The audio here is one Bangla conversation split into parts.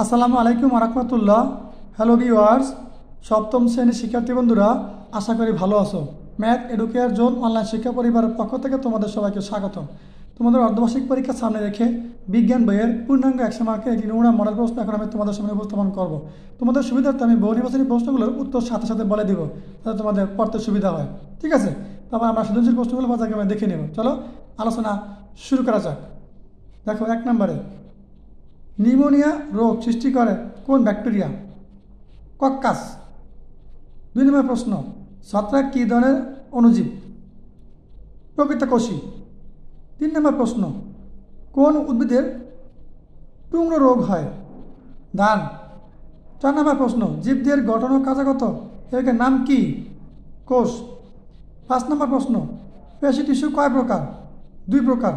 আসসালামু আলাইকুম রাহমাতুল্লাহ। হ্যালো ভিউয়ার্স, সপ্তম শ্রেণীর শিক্ষার্থী বন্ধুরা, আশা করি ভালো আছো। ম্যাথ এডুকেয়ার জোন অনলাইন শিক্ষা পরিবারের পক্ষ থেকে তোমাদের সবাইকে স্বাগতম। তোমাদের অর্ধবার্ষিক পরীক্ষার সামনে রেখে বিজ্ঞান বইয়ের পূর্ণাঙ্গ 100 মার্কের একটি নমুনা মডেল প্রশ্ন এখন আমি তোমাদের সামনে উপস্থাপন করব। তোমাদের সুবিধার্থে আমি বহু নির্বাচনী প্রশ্নগুলোর উত্তর সাথে সাথে বলে দিব, যাতে তোমাদের পড়তে সুবিধা হয়। ঠিক আছে, তারপর আমরা সৃজনশীল প্রশ্নগুলো বাজারে দেখে নেব। চলো আলোচনা শুরু করা যাক। দেখো, 1 নম্বরে নিউমোনিয়া রোগ সৃষ্টি করে কোন ব্যাকটেরিয়া? কক্কাস। 2 নম্বর প্রশ্ন, ছত্রাক কী ধরনের অণুজীব? প্রকৃতকোষী। 3 নম্বর প্রশ্ন, কোন উদ্ভিদের টুংরো রোগ হয়? ধান। 4 নম্বর প্রশ্ন, জীবদের গঠন ও কার্যগত এর নাম কি? কোষ। 5 নম্বর প্রশ্ন, পেশি টিস্যু কয় প্রকার? 2 প্রকার।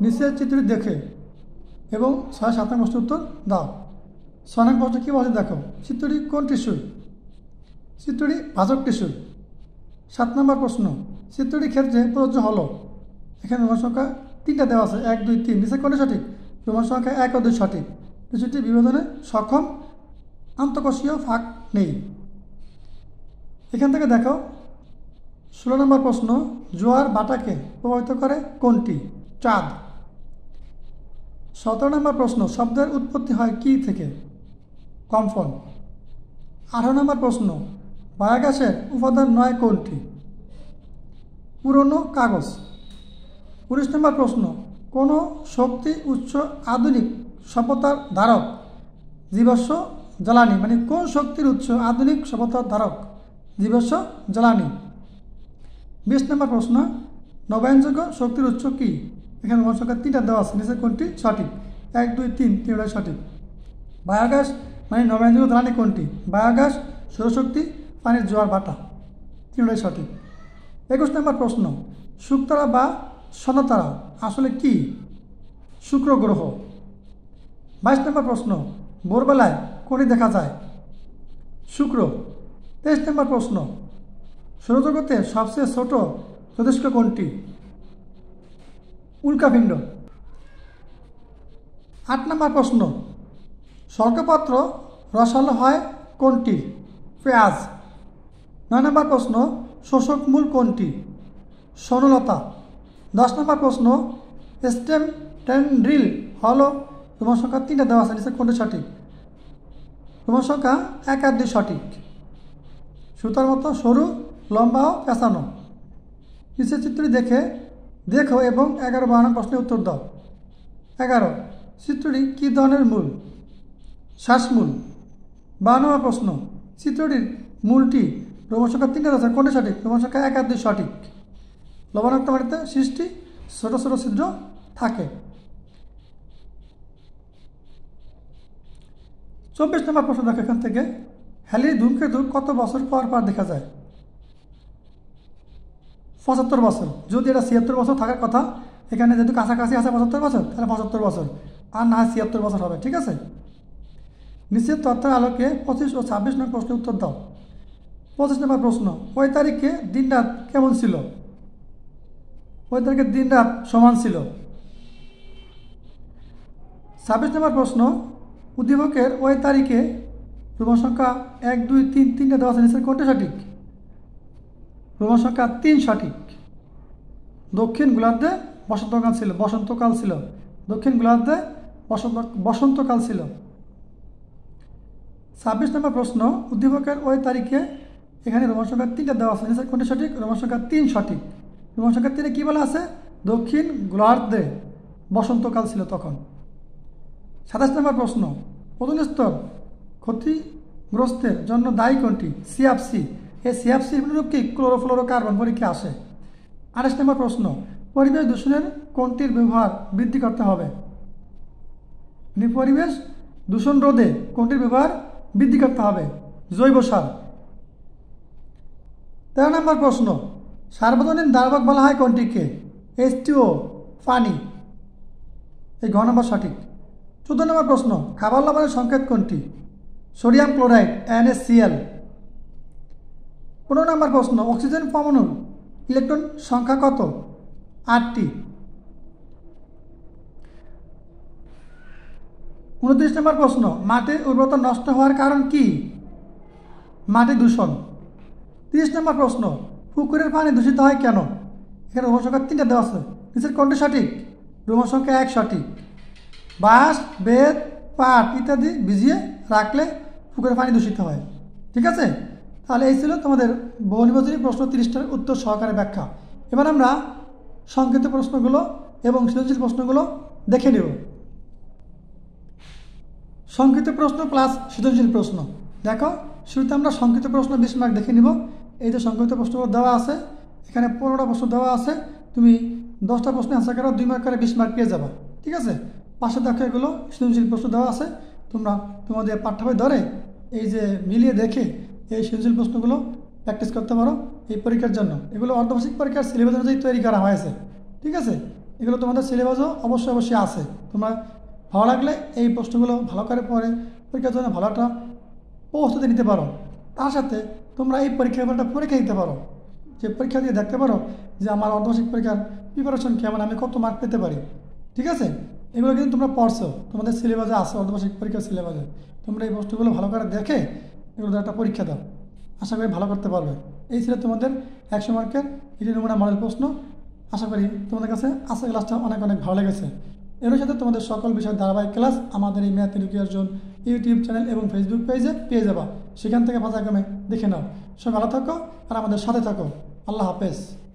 নিচের চিত্রটি দেখে এবং 6-7 নম্বর প্রশ্নের উত্তর দাও। 6 নম্বর প্রশ্ন কী বলছে দেখো, চিত্রটি কোন টিস্যু? চিত্রটি ভাজক টিস্যু। 7 নম্বর প্রশ্ন, চিত্রটি ক্ষেত্রে প্রযোজ্য হলো। এখানে রোমান সংখ্যা 3টা দেওয়া আছে, 1, 2, 3। নিচে কোনটি সঠিক? রোমান সংখ্যা 1 ও 2 সঠিক। টিস্যুটি বিভাজনে সক্ষম, আন্তঃকোষীয় ফাঁক নেই। এখান থেকে দেখো 16 নম্বর প্রশ্ন, জোয়ার বাটাকে প্রভাবিত করে কোনটি? চাঁদ। 17 নম্বর প্রশ্ন, শব্দের উৎপত্তি হয় কি থেকে? কম্পন। 18 নম্বর প্রশ্ন, বায়োগ্যাসের উপাদান নয় কোনটি? পুরনো কাগজ। 19 নম্বর প্রশ্ন, কোন শক্তি উৎস আধুনিক সভ্যতার ধারক? জীবাশ্ম জ্বালানি। মানে কোন শক্তির উৎস আধুনিক সভ্যতার ধারক? জীবাশ্ম জ্বালানি। 20 নম্বর প্রশ্ন, নবায়নযোগ্য শক্তির উৎস কি? এখানে রোমান সংখ্যা 3টা দেওয়া আছে, নিচে কোনটি সঠিক? 1, 2, 3, 3টাই সঠিক। বায়োগ্যাস মানে নবায়নযোগ্য জ্বালানি কোনটি? বায়োগ্যাস, সৌরশক্তি, পানির জোয়ার ভাটা, 3টাই সঠিক। 21 নম্বর প্রশ্ন, শুকতারা বা স্বর্ণতারা আসলে কি? শুক্র গ্রহ। 22 নম্বর প্রশ্ন, ভোরবেলায় কোনটি দেখা যায়? শুক্র। 23 নম্বর প্রশ্ন, সৌরজগতের সবচেয়ে ছোট জ্যোতিষ্ক কোনটি? উল্কাপিণ্ড। 8 নম্বর প্রশ্ন, শর্কপত্র রসালো হয় কোনটি? পেঁয়াজ। 9 নম্বর প্রশ্ন, শোষক মূল কোনটি? স্বর্ণলতা। 10 নম্বর প্রশ্ন, স্টেম টেন্ড্রিল হলো রোমান সংখ্যা 3টা দেওয়া আছে, নিচে কোনটি সঠিক? রোমান সংখ্যা 1 আর 2 সঠিক। সুতার মতো সরু, লম্বা ও পেঁচানো। নিচের চিত্রটি দেখো এবং 11-12 প্রশ্নের উত্তর দাও। 11, চিত্রটি কী ধরনের মূল? শ্বাসমূল। 12 নম্বর প্রশ্ন, চিত্রটির মূলটি রোমান সংখ্যা 3টা আছে, কোনটি সঠিক? রোমান সংখ্যা 1 আর 2 সঠিক। লবণাক্ত মাটিতে সৃষ্টি ছোট ছোট ছিদ্র থাকে। 24 নম্বর প্রশ্ন দেখো এখান থেকে, হ্যালির ধূমকেতু কত বছর পর পর দেখা যায়? 75 বছর। যদি এটা 76 বছর থাকার কথা, এখানে যেহেতু কাছাকাছি আছে 75 বছর, তাহলে 75 বছর, আর না 76 বছর হবে। ঠিক আছে, নিচের তথ্যের আলোকে 25 ও 26 নম্বর প্রশ্নের উত্তর দাও। 25 নম্বর প্রশ্ন, ওই তারিখে দিন রাত কেমন ছিল? ওই তারিখে দিন রাত সমান ছিল। 26 নম্বর প্রশ্ন, উদ্দীপকের ওই তারিখে রোমান সংখ্যা 1, 2, 3, 3টা দেওয়া আছে, নিচের কোনটি সঠিক? রোমান সংখ্যা 3 সঠিক। দক্ষিণ গোলার্ধে বসন্তকাল ছিল। দক্ষিণ গোলার্ধে বসন্তকাল ছিল। 26 নম্বর প্রশ্ন, উদ্দীপকের ওই তারিখে এখানে রোমান সংখ্যা 3টা দেওয়া আছে, নিচের কোনটি সঠিক? রোমান সংখ্যা 3 সঠিক। রোমান সংখ্যা 3-এ কী বলা আছে? দক্ষিণ গোলার্ধে বসন্তকাল ছিল তখন। 27 নম্বর প্রশ্ন, ওজোন স্তর ক্ষতিগ্রস্তের জন্য দায়ী কোনটি? সিএফসি। এই সিএফসি রূপ কি? ক্লোরোফ্লোরোকার্বন পরীক্ষা আসে। 28 নম্বর প্রশ্ন, পরিবেশ দূষণের কোনটির ব্যবহার বৃদ্ধি করতে হবে? পরিবেশ দূষণ রোধে কোনটির ব্যবহার বৃদ্ধি করতে হবে? জৈব সার। 13 নম্বর প্রশ্ন, সার্বজনীন দ্রাবক বলা হয় কোনটিকে? H2O, পানি। এই ঘ নম্বর সঠিক। 14 নম্বর প্রশ্ন, খাবার লবণের সংকেত কোনটি? Sodium chloride, NaCl। 15 নম্বর প্রশ্ন, অক্সিজেন পরমাণুর ইলেকট্রন সংখ্যা কত? 8টি। 29 নম্বর প্রশ্ন, মাটির উর্বরতা নষ্ট হওয়ার কারণ কি? মাটি দূষণ। 30 নম্বর প্রশ্ন, পুকুরের পানি দূষিত হয় কেন? এখানে রোমান সংখ্যা 3টা দেওয়া আছে, নিচের কোনটি সঠিক? রোমান সংখ্যা 1 সঠিক। বাঁশ, বেত, পাট ইত্যাদি ভিজিয়ে রাখলে পুকুরের পানি দূষিত হয়। ঠিক আছে, তাহলে এই ছিল তোমাদের বহুনির্বাচনী প্রশ্ন 30টার উত্তর সহকারে ব্যাখ্যা। এবার আমরা সংক্ষিপ্ত প্রশ্নগুলো এবং সৃজনশীল প্রশ্নগুলো দেখে নেব। সংক্ষিপ্ত প্রশ্ন প্লাস সৃজনশীল প্রশ্ন। দেখো, শুরুতে আমরা সংক্ষিপ্ত প্রশ্ন 20 মার্ক দেখে নিব। এই যে সংক্ষিপ্ত প্রশ্নগুলো দেওয়া আছে, এখানে 15টা প্রশ্ন দেওয়া আছে, তুমি 10টা প্রশ্ন অ্যান্সার করো, 2 মার্ক করে 20 মার্ক পেয়ে যাবা। ঠিক আছে, পাশে দেখো এগুলো সৃজনশীল প্রশ্ন দেওয়া আছে, তোমরা তোমাদের পাঠ্য বই ধরে এই যে মিলিয়ে দেখে এই সৃজনশীল প্রশ্নগুলো প্র্যাকটিস করতে পারো এই পরীক্ষার জন্য। এগুলো অর্ধবার্ষিক পরীক্ষার সিলেবাস অনুযায়ী তৈরি করা হয়েছে। ঠিক আছে, এগুলো তোমাদের সিলেবাসও অবশ্যই আছে। তোমরা ভালো লাগলে এই প্রশ্নগুলো ভালো করে পড়ে পরীক্ষার জন্য ভালো একটা প্রস্তুতি নিতে পারো। তার সাথে তোমরা এই পরীক্ষার একটা পরীক্ষা দিতে পারো, যে পরীক্ষা দিয়ে দেখতে পারো যে আমার অর্ধবার্ষিক পরীক্ষার প্রিপারেশন কেমন, আমি কত মার্ক পেতে পারি। ঠিক আছে, এগুলো কিন্তু তোমরা পড়ছো, তোমাদের সিলেবাসে আছে, অর্ধবার্ষিক পরীক্ষার সিলেবাসে। তোমরা এই প্রশ্নগুলো ভালো করে দেখে এগুলো একটা পরীক্ষা দাও, আশা করি ভালো করতে পারবে। এই ছিল তোমাদের 100 মার্কের এটি নমুনা মডেল প্রশ্ন। আশা করি তোমাদের কাছে আজকের ক্লাসটা অনেক ভালো লেগেছে। এর সাথে তোমাদের সকল বিষয়ের ধারাবাহিক ক্লাস আমাদের এই ম্যাথ এডুকেশন ইউটিউব চ্যানেল এবং ফেসবুক পেজে পেয়ে যাবা। সেখান থেকে পর্যায়ক্রমে দেখে নাও। সব ভালো থাকো আর আমাদের সাথে থাকো। আল্লাহ হাফেজ।